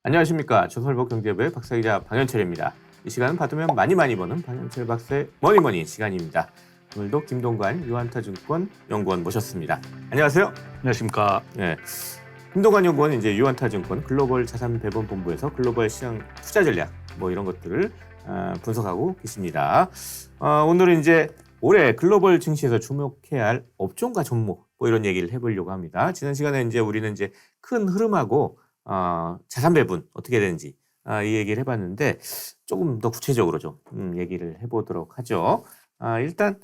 안녕하십니까. 조선일보 경제부의 박사기자 방현철입니다. 이 시간은 받으면 많이 버는 방현철 박사의 머니머니 시간입니다. 오늘도 김동관 유한타증권 연구원 모셨습니다. 안녕하세요. 안녕하십니까. 네. 김동관 연구원은 이제 유한타증권 글로벌 자산 배분 본부에서 글로벌 시장 투자 전략 이런 것들을 분석하고 계십니다. 오늘은 이제 올해 글로벌 증시에서 주목해야 할 업종과 종목 이런 얘기를 해보려고 합니다. 지난 시간에 이제 우리는 이제 큰 흐름하고 자산 배분 어떻게 되는지 이 얘기를 해봤는데 조금 더 구체적으로 좀 얘기를 해보도록 하죠. 일단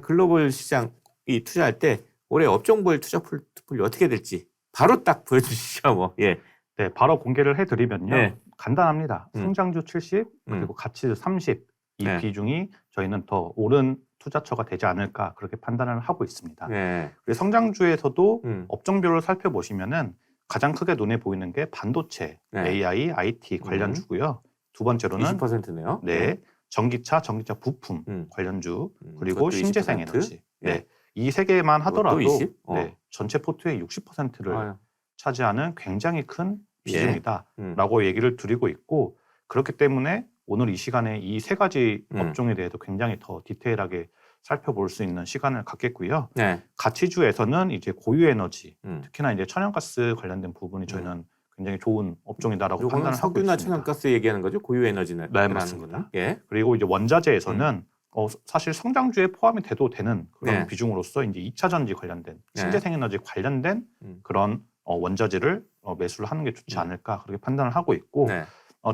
글로벌 시장 이 투자할 때 올해 업종별 투자 포트폴리오 어떻게 될지 바로 딱 보여주시죠. 예. 네, 바로 공개를 해드리면요. 네. 간단합니다. 성장주 70 그리고 가치주 30 이 네. 비중이 저희는 더 옳은 투자처가 되지 않을까 그렇게 판단을 하고 있습니다. 네. 그리고 성장주에서도 업종별로 살펴보시면은 가장 크게 눈에 보이는 게 반도체, 네. AI, IT 관련주고요. 두 번째로는 20%네요. 네, 전기차 부품 관련주 그리고 신재생 20%? 에너지. 네. 네, 이 세 개만 하더라도 20? 네, 전체 포트의 60%를 아유. 차지하는 굉장히 큰 예. 비중이다라고 얘기를 드리고 있고 그렇기 때문에 오늘 이 시간에 이 세 가지 업종에 대해서 굉장히 더 디테일하게 살펴볼 수 있는 시간을 갖겠고요. 네. 가치주에서는 이제 고유 에너지, 특히나 이제 천연가스 관련된 부분이 저희는 굉장히 좋은 업종이다라고 판단을 하고 석유나 있습니다. 천연가스 얘기하는 거죠? 고유 에너지는. 네, 맞습니다. 예. 그리고 이제 원자재에서는 사실 성장주에 포함이 돼도 되는 그런 네. 비중으로서 이제 2차 전지 관련된 네. 신재생 에너지 관련된 그런 원자재를 매수를 하는 게 좋지 않을까 그렇게 판단을 하고 있고 네.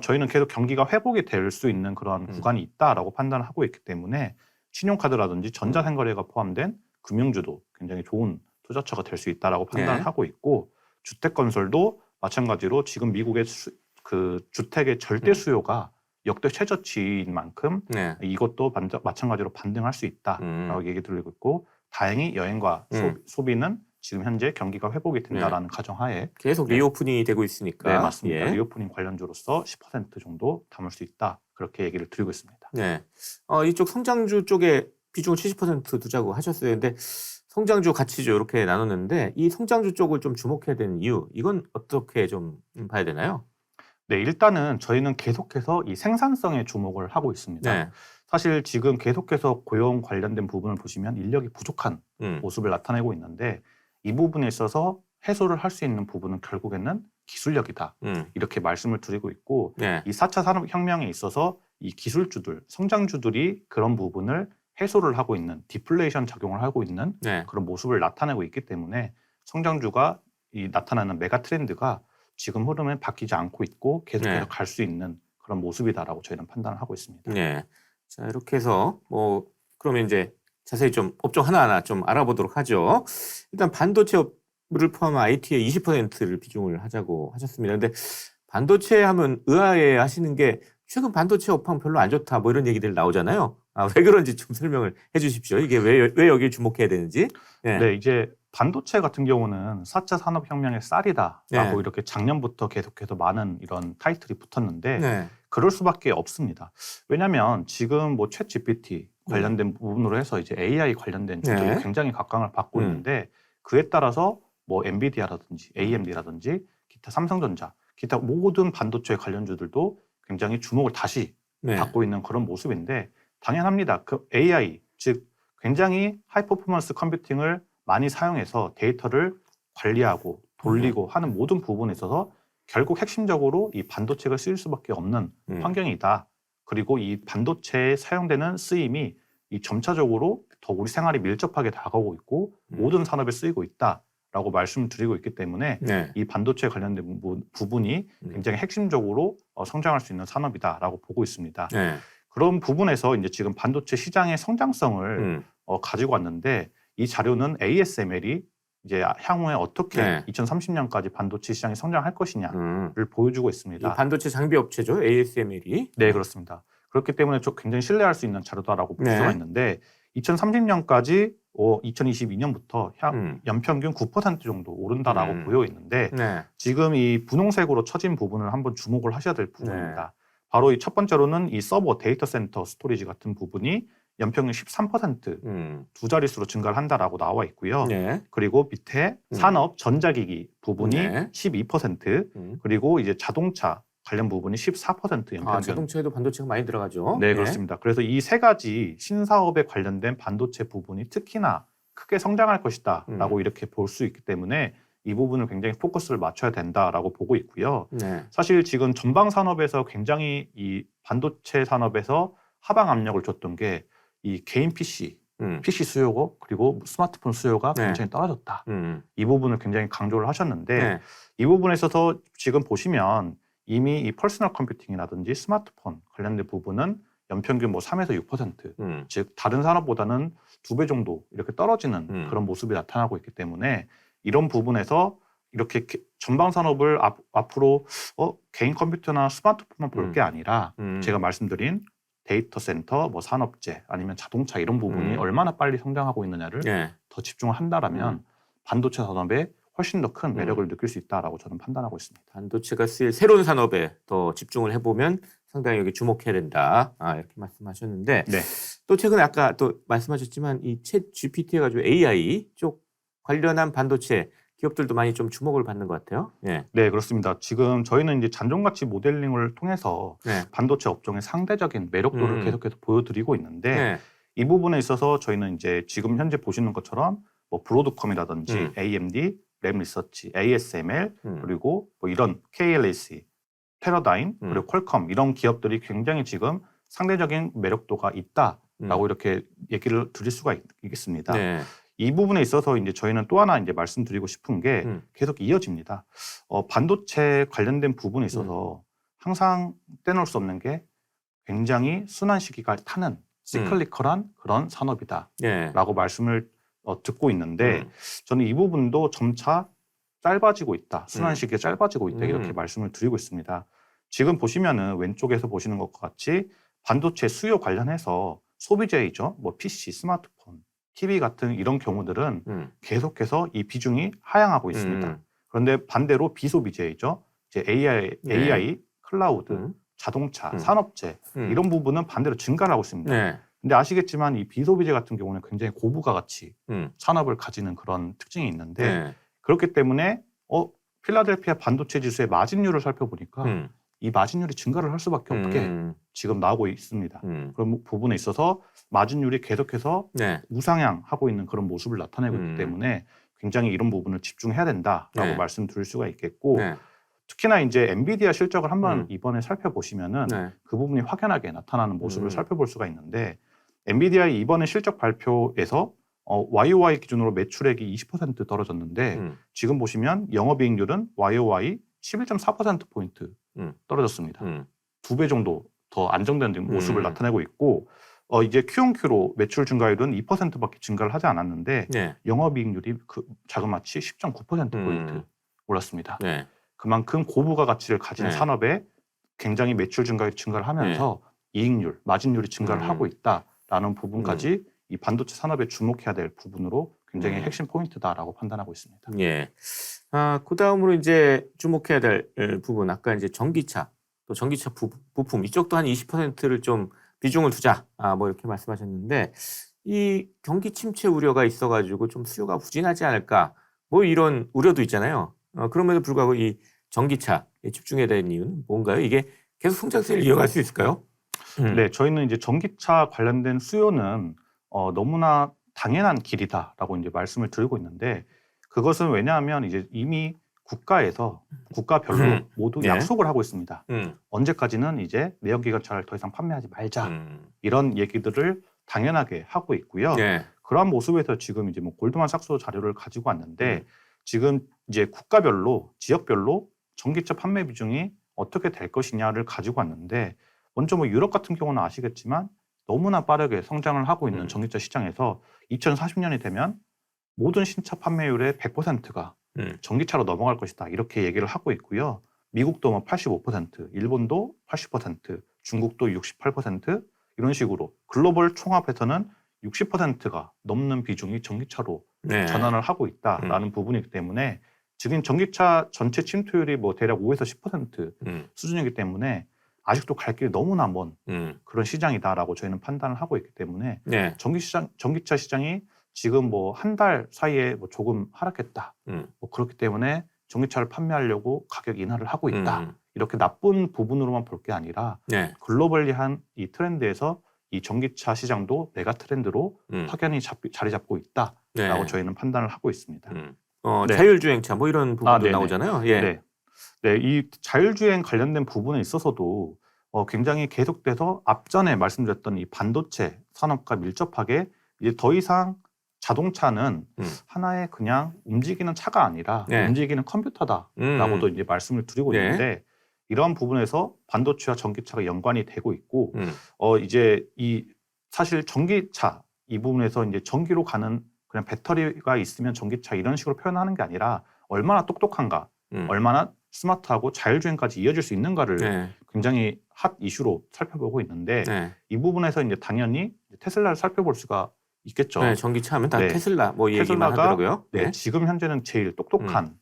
저희는 계속 경기가 회복이 될 수 있는 그런 구간이 있다라고 판단을 하고 있기 때문에 신용카드라든지 전자생거래가 포함된 금융주도 굉장히 좋은 투자처가 될 수 있다라고 판단을 네. 하고 있고 주택건설도 마찬가지로 지금 미국의 그 주택의 절대 수요가 역대 최저치인 만큼 네. 이것도 마찬가지로 반등할 수 있다라고 얘기 드리고 있고 다행히 여행과 소비는 지금 현재 경기가 회복이 된다라는 가정하에 계속 리오프닝이 되고 있으니까. 네, 맞습니다. 예. 리오프닝 관련주로서 10% 정도 담을 수 있다. 그렇게 얘기를 드리고 있습니다. 네. 이쪽 성장주 쪽에 비중을 70% 두자고 하셨어요. 근데 성장주, 가치주 이렇게 나눴는데 이 성장주 쪽을 좀 주목해야 되는 이유 이건 어떻게 좀 봐야 되나요? 네, 일단은 저희는 계속해서 이 생산성에 주목을 하고 있습니다. 네. 사실 지금 계속해서 고용 관련된 부분을 보시면 인력이 부족한 모습을 나타내고 있는데 이 부분에 있어서 해소를 할 수 있는 부분은 결국에는 기술력이다. 이렇게 말씀을 드리고 있고 네. 이 4차 산업혁명에 있어서 이 기술주들, 성장주들이 그런 부분을 해소를 하고 있는 디플레이션 작용을 하고 있는 네. 그런 모습을 나타내고 있기 때문에 성장주가 이 나타나는 메가 트렌드가 지금 흐름에 바뀌지 않고 있고 계속해서 네. 갈 수 있는 그런 모습이다라고 저희는 판단을 하고 있습니다. 네. 자, 이렇게 해서 그러면 이제 자세히 좀 업종 하나하나 좀 알아보도록 하죠. 일단 반도체를 포함한 IT의 20%를 비중을 하자고 하셨습니다. 근데 반도체 하면 의아해 하시는 게 최근 반도체 업황 별로 안 좋다 이런 얘기들 나오잖아요. 왜 그런지 좀 설명을 해 주십시오. 이게 왜 여기에 주목해야 되는지. 네. 네, 이제 반도체 같은 경우는 4차 산업혁명의 쌀이다라고 네. 이렇게 작년부터 계속해서 많은 이런 타이틀이 붙었는데 네. 그럴 수밖에 없습니다. 왜냐하면 지금 챗 GPT 관련된 부분으로 해서 이제 AI 관련된 주들이 네. 굉장히 각광을 받고 있는데 그에 따라서 엔비디아라든지 AMD라든지 기타 삼성전자, 기타 모든 반도체 관련주들도 굉장히 주목을 다시 네. 받고 있는 그런 모습인데 당연합니다. 그 AI 즉 굉장히 하이 퍼포먼스 컴퓨팅을 많이 사용해서 데이터를 관리하고 돌리고 하는 모든 부분에 있어서 결국 핵심적으로 이 반도체가 쓰일 수밖에 없는 환경이다. 그리고 이 반도체에 사용되는 쓰임이 이 점차적으로 더 우리 생활이 밀접하게 다가오고 있고 모든 산업에 쓰이고 있다라고 말씀을 드리고 있기 때문에 네. 이 반도체 관련된 부분이 굉장히 핵심적으로 성장할 수 있는 산업이다라고 보고 있습니다. 네. 그런 부분에서 이제 지금 반도체 시장의 성장성을 가지고 왔는데 이 자료는 ASML이 이제 향후에 어떻게 네. 2030년까지 반도체 시장이 성장할 것이냐를 보여주고 있습니다. 이 반도체 장비 업체죠, ASML이. 네, 그렇습니다. 그렇기 때문에 굉장히 신뢰할 수 있는 자료다라고 볼 수가 있는데 2030년까지 2022년부터 연평균 9% 정도 오른다라고 보여 있는데 네. 지금 이 분홍색으로 쳐진 부분을 한번 주목을 하셔야 될 부분입니다. 바로 이 첫 번째로는 이 서버 데이터 센터 스토리지 같은 부분이 연평균 13% 음. 두 자릿수로 증가를 한다라고 나와 있고요. 네. 그리고 밑에 산업 전자기기 부분이 네. 12%, 그리고 이제 자동차 관련 부분이 14% 연평균. 자동차에도 반도체가 많이 들어가죠. 네, 그렇습니다. 그래서 이 세 가지 신사업에 관련된 반도체 부분이 특히나 크게 성장할 것이다라고 이렇게 볼 수 있기 때문에 이 부분을 굉장히 포커스를 맞춰야 된다라고 보고 있고요. 네. 사실 지금 전방 산업에서 굉장히 이 반도체 산업에서 하방 압력을 줬던 게 이 개인 PC 수요고 그리고 스마트폰 수요가 네. 굉장히 떨어졌다. 이 부분을 굉장히 강조를 하셨는데 네. 이 부분에 있어서 지금 보시면 이미 이 퍼스널 컴퓨팅이라든지 스마트폰 관련된 부분은 연평균 뭐 3에서 6%, 즉 다른 산업보다는 2배 정도 이렇게 떨어지는 그런 모습이 나타나고 있기 때문에 이런 부분에서 이렇게 전방 산업을 앞으로 개인 컴퓨터나 스마트폰만 볼 게 아니라 제가 말씀드린 데이터 센터, 뭐 산업재 아니면 자동차 이런 부분이 얼마나 빨리 성장하고 있느냐를 네. 더 집중을 한다라면 반도체 산업에 훨씬 더 큰 매력을 느낄 수 있다라고 저는 판단하고 있습니다. 반도체가 쓰일 새로운 산업에 더 집중을 해보면 상당히 여기 주목해야 된다. 이렇게 말씀하셨는데 네. 또 최근에 아까 또 말씀하셨지만 이 챗 GPT 해가지고 AI 쪽 관련한 반도체 기업들도 많이 좀 주목을 받는 것 같아요. 예. 네, 그렇습니다. 지금 저희는 이제 잔존가치 모델링을 통해서 네. 반도체 업종의 상대적인 매력도를 계속해서 보여드리고 있는데 네. 이 부분에 있어서 저희는 이제 지금 현재 보시는 것처럼 뭐 브로드컴이라든지 AMD, 램리서치, ASML 그리고 뭐 이런 KLAC, 패러다임 그리고 퀄컴 이런 기업들이 굉장히 지금 상대적인 매력도가 있다라고 이렇게 얘기를 드릴 수가 있겠습니다. 네. 이 부분에 있어서 이제 저희는 또 하나 이제 말씀드리고 싶은 게 계속 이어집니다. 반도체 관련된 부분에 있어서 항상 떼놓을 수 없는 게 굉장히 순환 시기가 타는 시클리컬한 그런 산업이다라고 네. 말씀을 듣고 있는데 저는 이 부분도 점차 짧아지고 있다. 순환 시기가 짧아지고 있다. 이렇게 말씀을 드리고 있습니다. 지금 보시면은 왼쪽에서 보시는 것과 같이 반도체 수요 관련해서 소비재이죠. 뭐 PC, 스마트폰, TV 같은 이런 경우들은 계속해서 이 비중이 하향하고 있습니다. 그런데 반대로 비소비재이죠. 이제 AI, 클라우드, 자동차, 산업재 이런 부분은 반대로 증가를 하고 있습니다. 네. 근데 아시겠지만 이 비소비재 같은 경우는 굉장히 고부가 가치 산업을 가지는 그런 특징이 있는데 네. 그렇기 때문에 필라델피아 반도체 지수의 마진율을 살펴보니까 이 마진율이 증가를 할 수밖에 없게 지금 나오고 있습니다. 그런 부분에 있어서 마진율이 계속해서 네. 우상향하고 있는 그런 모습을 나타내고 있기 때문에 굉장히 이런 부분을 집중해야 된다라고 네. 말씀드릴 수가 있겠고 네. 특히나 이제 엔비디아 실적을 한번 이번에 살펴보시면은 네. 그 부분이 확연하게 나타나는 모습을 살펴볼 수가 있는데 엔비디아의 이번에 실적 발표에서 YOY 기준으로 매출액이 20% 떨어졌는데 지금 보시면 영업이익률은 YOY 11.4%포인트 떨어졌습니다. 2배 정도 더 안정된 모습을 나타내고 있고 이제 Q-on-Q로 매출 증가율은 2%밖에 증가를 하지 않았는데 네. 영업이익률이 자그마치 10.9%포인트 올랐습니다. 네. 그만큼 고부가 가치를 가진 네. 산업에 굉장히 매출 증가율이 증가를 하면서 이익률, 마진율이 증가를 하고 있다라는 부분까지 이 반도체 산업에 주목해야 될 부분으로 굉장히 핵심 포인트다라고 판단하고 있습니다. 예. 그 다음으로 이제 주목해야 될 부분, 아까 이제 전기차, 또 전기차 부품, 이쪽도 한 20%를 좀 비중을 두자, 뭐 이렇게 말씀하셨는데, 이 경기 침체 우려가 있어가지고 좀 수요가 부진하지 않을까, 뭐 이런 우려도 있잖아요. 그럼에도 불구하고 이 전기차에 집중해야 되는 이유는 뭔가요? 이게 계속 성장세를 이어갈 수 있을까요? 네, 저희는 이제 전기차 관련된 수요는 너무나 당연한 길이다라고 이제 말씀을 드리고 있는데 그것은 왜냐하면 이제 이미 국가에서 국가별로 모두 네. 약속을 하고 있습니다. 언제까지는 이제 내연기관차를 더 이상 판매하지 말자 이런 얘기들을 당연하게 하고 있고요. 네. 그러한 모습에서 지금 이제 뭐 골드만삭스 자료를 가지고 왔는데 지금 이제 국가별로 지역별로 전기차 판매 비중이 어떻게 될 것이냐를 가지고 왔는데 먼저 뭐 유럽 같은 경우는 아시겠지만 너무나 빠르게 성장을 하고 있는 전기차 시장에서 2040년이 되면 모든 신차 판매율의 100%가 전기차로 넘어갈 것이다 이렇게 얘기를 하고 있고요. 미국도 뭐 85%, 일본도 80%, 중국도 68% 이런 식으로 글로벌 총합에서는 60%가 넘는 비중이 전기차로 네. 전환을 하고 있다라는 부분이기 때문에 지금 전기차 전체 침투율이 뭐 대략 5에서 10% 수준이기 때문에 아직도 갈 길이 너무나 먼 음. 그런 시장이다라고 저희는 판단을 하고 있기 때문에 네. 전기차 시장이 지금 뭐 한 달 사이에 뭐 조금 하락했다. 뭐 그렇기 때문에 전기차를 판매하려고 가격 인하를 하고 있다. 이렇게 나쁜 부분으로만 볼 게 아니라 네. 글로벌리한 이 트렌드에서 이 전기차 시장도 메가 트렌드로 확연히 자리 잡고 있다라고 네. 저희는 판단을 하고 있습니다. 네. 자율주행차 뭐 이런 부분도 네네. 나오잖아요. 예. 네. 네, 이 자율주행 관련된 부분에 있어서도 굉장히 계속돼서 앞전에 말씀드렸던 이 반도체 산업과 밀접하게 이제 더 이상 자동차는 하나의 그냥 움직이는 차가 아니라 네. 움직이는 컴퓨터다라고도 이제 말씀을 드리고 네. 있는데 이러한 부분에서 반도체와 전기차가 연관이 되고 있고 이제 이 사실 전기차 이 부분에서 이제 전기로 가는 그냥 배터리가 있으면 전기차 이런 식으로 표현하는 게 아니라 얼마나 똑똑한가, 얼마나 스마트하고 자율주행까지 이어질 수 있는가를 네. 굉장히 핫 이슈로 살펴보고 있는데 네. 이 부분에서 이제 당연히 테슬라를 살펴볼 수가 있겠죠. 네, 전기차 하면 다 네. 테슬라 뭐 얘기만 테슬라가 하더라고요. 네, 지금 현재는 제일 똑똑한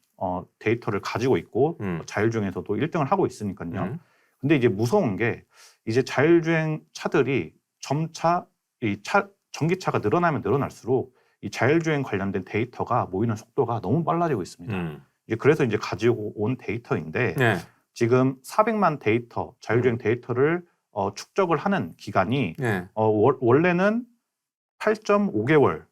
데이터를 가지고 있고 자율주행에서도 1등을 하고 있으니까요. 근데 이제 무서운 게 이제 자율주행 차들이 점차 전기차가 늘어나면 늘어날수록 이 자율주행 관련된 데이터가 모이는 속도가 너무 빨라지고 있습니다. 이제 그래서 이제 가지고 온 데이터인데 네. 지금 400만 데이터 자율주행 데이터를 축적을 하는 기간이 네. 원래는 8.5개월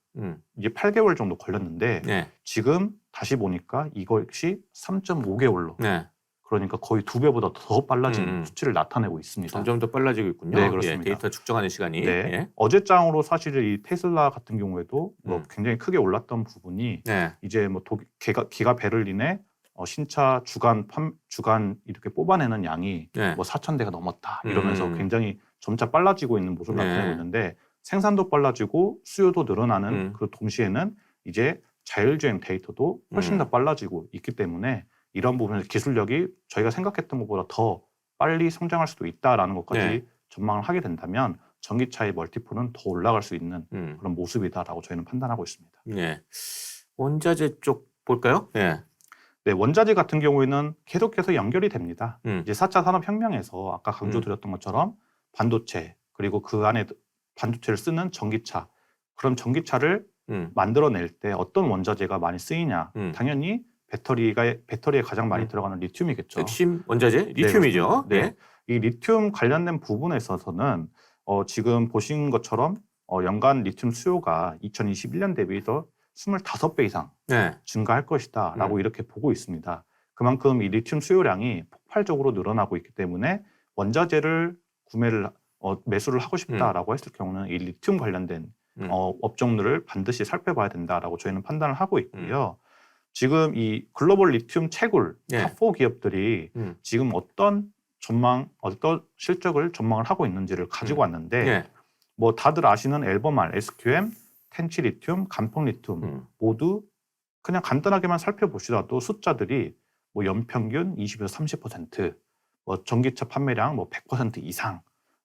이제 8개월 정도 걸렸는데 네. 지금 다시 보니까 이것이 3.5개월로 네. 그러니까 거의 2배보다 더 빨라진 수치를 나타내고 있습니다. 점점 더 빨라지고 있군요. 네, 그렇습니다. 예, 데이터 축적하는 시간이. 네. 예. 어제장으로 사실 이 테슬라 같은 경우에도 뭐 굉장히 크게 올랐던 부분이 네. 이제 뭐 기가 베를린에 신차 주간 이렇게 뽑아내는 양이 네. 뭐 4,000대가 넘었다 이러면서 굉장히 점차 빨라지고 있는 모습을 나타내고 있는데 생산도 빨라지고 수요도 늘어나는 그 동시에는 이제 자율주행 데이터도 훨씬 더 빨라지고 있기 때문에 이런 부분에서 기술력이 저희가 생각했던 것보다 더 빨리 성장할 수도 있다라는 것까지 네. 전망을 하게 된다면 전기차의 멀티플은 더 올라갈 수 있는 그런 모습이다라고 저희는 판단하고 있습니다. 네. 원자재 쪽 볼까요? 네. 네, 원자재 같은 경우에는 계속해서 연결이 됩니다. 이제 4차 산업혁명에서 아까 강조드렸던 것처럼 반도체 그리고 그 안에 반도체를 쓰는 전기차 그럼 전기차를 만들어낼 때 어떤 원자재가 많이 쓰이냐 당연히 배터리에 가장 많이 들어가는 리튬이겠죠. 핵심 원자재 리튬이죠. 네, 네. 이 리튬 관련된 부분에 있어서는 지금 보신 것처럼 연간 리튬 수요가 2021년 대비해서 25배 이상 네. 증가할 것이다 라고 이렇게 보고 있습니다. 그만큼 이 리튬 수요량이 폭발적으로 늘어나고 있기 때문에 원자재를 매수를 하고 싶다라고 했을 경우는 이 리튬 관련된 업종들을 반드시 살펴봐야 된다라고 저희는 판단을 하고 있고요. 지금 이 글로벌 리튬 채굴 탑4 기업들이 지금 어떤 실적을 전망을 하고 있는지를 가지고 왔는데 뭐 다들 아시는 앨범알, SQM, 텐치 리튬, 간펑 리튬 모두 그냥 간단하게만 살펴보시더라도 숫자들이 뭐 연평균 20에서 30%, 뭐 전기차 판매량 뭐 100% 이상,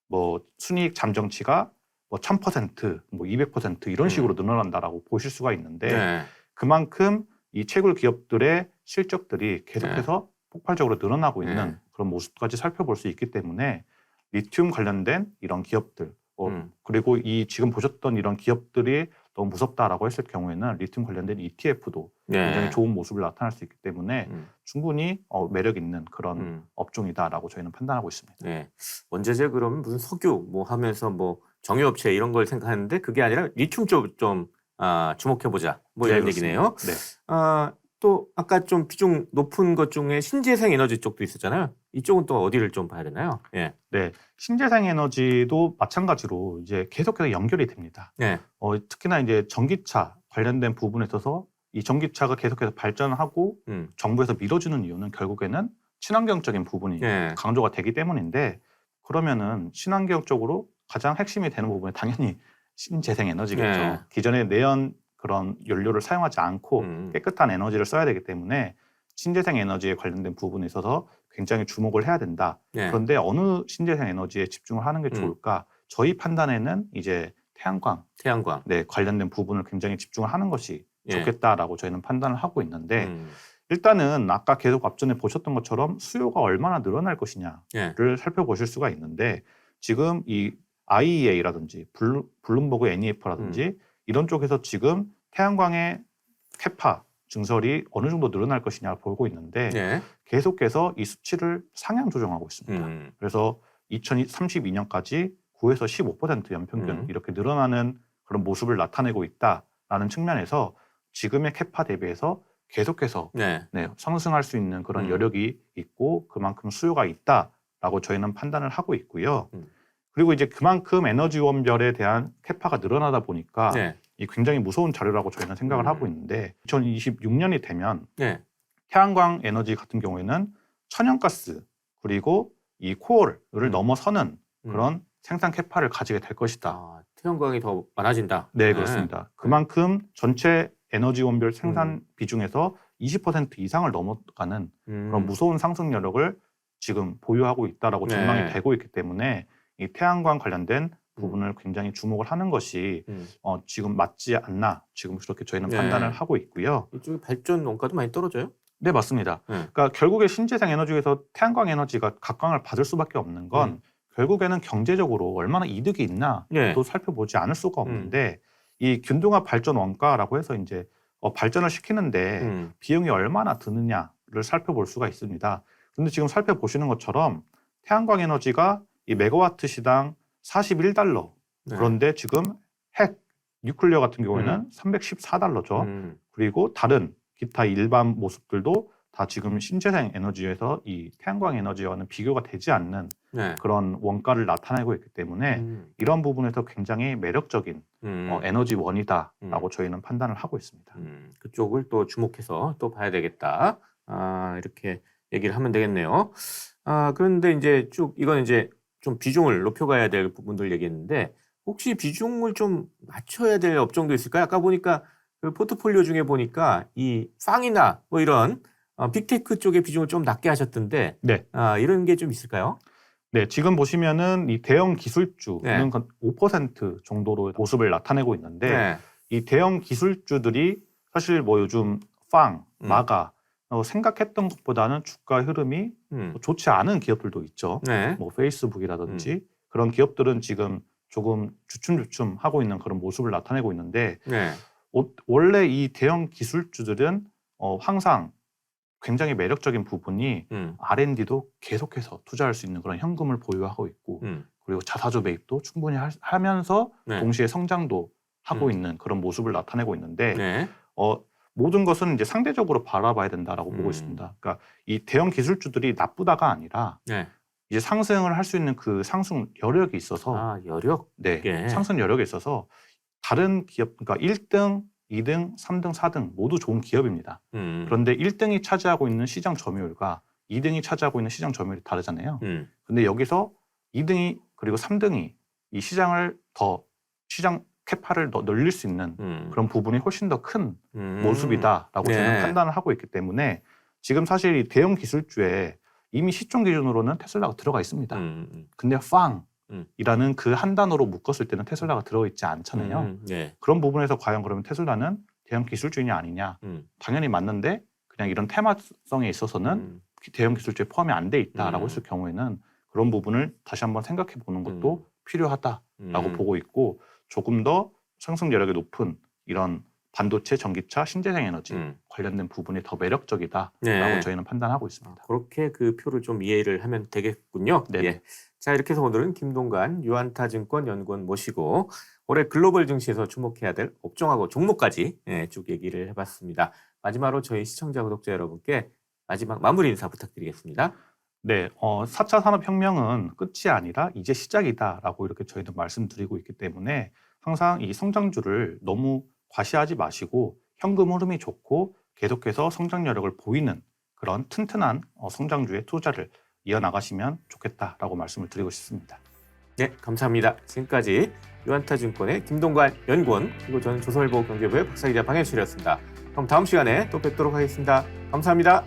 뭐 순이익 잠정치가 뭐 1000%, 뭐 200% 이런 식으로 늘어난다라고 보실 수가 있는데 그만큼 이 채굴 기업들의 실적들이 계속해서 폭발적으로 늘어나고 있는 그런 모습까지 살펴볼 수 있기 때문에 리튬 관련된 이런 기업들 그리고 이 지금 보셨던 이런 기업들이 너무 무섭다라고 했을 경우에는 리튬 관련된 ETF도 굉장히 좋은 모습을 나타낼 수 있기 때문에 충분히 매력 있는 그런 업종이다라고 저희는 판단하고 있습니다. 네. 원자재 그러면 무슨 석유 뭐 하면서 뭐 정유업체 이런 걸 생각하는데 그게 아니라 리튬 쪽 좀 주목해보자 뭐 이런 얘기네요. 네. 또 아까 좀 비중 높은 것 중에 신재생 에너지 쪽도 있었잖아요. 이쪽은 또 어디를 좀 봐야 되나요? 예. 네, 신재생 에너지도 마찬가지로 이제 계속해서 연결이 됩니다. 네. 특히나 이제 전기차 관련된 부분에 있어서 이 전기차가 계속해서 발전하고 정부에서 밀어주는 이유는 결국에는 친환경적인 부분이 강조가 되기 때문인데 그러면은 친환경적으로 가장 핵심이 되는 부분이 당연히 신재생 에너지겠죠. 기존의 내연 그런 연료를 사용하지 않고 깨끗한 에너지를 써야 되기 때문에 신재생 에너지에 관련된 부분에 있어서 굉장히 주목을 해야 된다. 그런데 어느 신재생 에너지에 집중을 하는 게 좋을까? 저희 판단에는 이제 태양광 관련된 부분을 굉장히 집중을 하는 것이 좋겠다라고 저희는 판단을 하고 있는데 일단은 아까 계속 앞전에 보셨던 것처럼 수요가 얼마나 늘어날 것이냐를 예. 살펴보실 수가 있는데 지금 이 IEA라든지 블룸버그 NEF라든지 이런 쪽에서 지금 태양광의 캐파 증설이 어느 정도 늘어날 것이냐 보고 있는데 예. 계속해서 이 수치를 상향 조정하고 있습니다. 그래서 2032년까지 9에서 15% 연평균 이렇게 늘어나는 그런 모습을 나타내고 있다라는 측면에서 지금의 캐파 대비해서 계속해서 네. 상승할 수 있는 그런 여력이 있고 그만큼 수요가 있다라고 저희는 판단을 하고 있고요. 그리고 이제 그만큼 에너지원별에 대한 캐파가 늘어나다 보니까 네. 이 굉장히 무서운 자료라고 저희는 생각을 하고 있는데 2026년이 되면 네. 태양광 에너지 같은 경우에는 천연가스 그리고 이 코어를 넘어서는 그런 생산 캐파를 가지게 될 것이다. 아, 태양광이 더 많아진다. 네, 그렇습니다. 그만큼 전체 에너지 원별 생산 비중에서 20% 이상을 넘어가는 그런 무서운 상승 여력을 지금 보유하고 있다라고 네. 전망이 되고 있기 때문에 이 태양광 관련된 부분을 굉장히 주목을 하는 것이 지금 맞지 않나 지금 그렇게 저희는 네. 판단을 하고 있고요. 이쪽에 발전 원가도 많이 떨어져요? 네, 맞습니다. 그러니까 결국에 신재생 에너지에서 태양광 에너지가 각광을 받을 수밖에 없는 건 결국에는 경제적으로 얼마나 이득이 있나도 네. 살펴보지 않을 수가 없는데 이 균등화 발전 원가라고 해서 이제 발전을 시키는데 비용이 얼마나 드느냐를 살펴볼 수가 있습니다. 그런데 지금 살펴보시는 것처럼 태양광 에너지가 이 메가와트 시당 41달러. 네. 그런데 지금 핵, 뉴클리어 같은 경우에는 314달러죠. 그리고 다른 기타 일반 모습들도 다 지금 신재생 에너지에서 이 태양광 에너지와는 비교가 되지 않는 네. 그런 원가를 나타내고 있기 때문에 이런 부분에서 굉장히 매력적인 에너지원이다라고 저희는 판단을 하고 있습니다. 그쪽을 또 주목해서 또 봐야 되겠다. 이렇게 얘기를 하면 되겠네요. 그런데 이제 쭉 이건 이제 좀 비중을 높여가야 될 부분들 얘기했는데 혹시 비중을 좀 맞춰야 될 업종도 있을까요? 아까 보니까 그 포트폴리오 중에 보니까 이 팡이나 뭐 이런 빅테크 쪽의 비중을 좀 낮게 하셨던데 네. 이런 게 좀 있을까요? 네, 지금 보시면은 이 대형 기술주는 네. 5% 정도로 모습을 나타내고 있는데 네. 이 대형 기술주들이 사실 뭐 요즘 팡, 마가 생각했던 것보다는 주가 흐름이 좋지 않은 기업들도 있죠. 네. 뭐 페이스북이라든지 그런 기업들은 지금 조금 주춤주춤 하고 있는 그런 모습을 나타내고 있는데 네. 원래 이 대형 기술주들은 항상 굉장히 매력적인 부분이 R&D도 계속해서 투자할 수 있는 그런 현금을 보유하고 있고 그리고 자사주 매입도 충분히 하면서 네. 동시에 성장도 하고 있는 그런 모습을 나타내고 있는데 네. 모든 것은 이제 상대적으로 바라봐야 된다라고 보고 있습니다. 그러니까 이 대형 기술주들이 나쁘다가 아니라 네. 이제 상승을 할 수 있는 그 상승 여력이 있어서 여력? 네, 예. 상승 여력에 있어서 다른 기업 그러니까 1등, 2등, 3등, 4등 모두 좋은 기업입니다. 그런데 1등이 차지하고 있는 시장 점유율과 2등이 차지하고 있는 시장 점유율이 다르잖아요. 근데 여기서 2등이 그리고 3등이 이 시장 캐파를 더 늘릴 수 있는 그런 부분이 훨씬 더 큰 모습이다라고 네. 저는 판단을 하고 있기 때문에 지금 사실 이 대형 기술주에 이미 시총 기준으로는 테슬라가 들어가 있습니다. 근데 팡이라는 그 한 단어로 묶었을 때는 테슬라가 들어있지 않잖아요. 네. 그런 부분에서 과연 그러면 테슬라는 대형 기술주이냐 아니냐? 당연히 맞는데 그냥 이런 테마성에 있어서는 대형 기술주에 포함이 안 돼 있다라고 했을 경우에는 그런 부분을 다시 한번 생각해 보는 것도 필요하다라고 보고 있고 조금 더 상승 여력이 높은 이런 반도체, 전기차, 신재생 에너지 관련된 부분이 더 매력적이다라고 네. 저희는 판단하고 있습니다. 그렇게 그 표를 좀 이해를 하면 되겠군요. 네. 예. 자, 이렇게 해서 오늘은 김동관 유한타증권 연구원 모시고 올해 글로벌 증시에서 주목해야 될 업종하고 종목까지 쭉 얘기를 해봤습니다. 마지막으로 저희 시청자 구독자 여러분께 마지막 마무리 인사 부탁드리겠습니다. 네, 4차 산업혁명은 끝이 아니라 이제 시작이다라고 이렇게 저희는 말씀드리고 있기 때문에 항상 이 성장주를 너무 과시하지 마시고 현금 흐름이 좋고 계속해서 성장 여력을 보이는 그런 튼튼한 성장주의 투자를 이어나가시면 좋겠다라고 말씀을 드리고 싶습니다. 네, 감사합니다. 지금까지 유한타증권의 김동관 연구원 그리고 저는 조선일보 경제부의 박사기자 방현실이었습니다. 그럼 다음 시간에 또 뵙도록 하겠습니다. 감사합니다.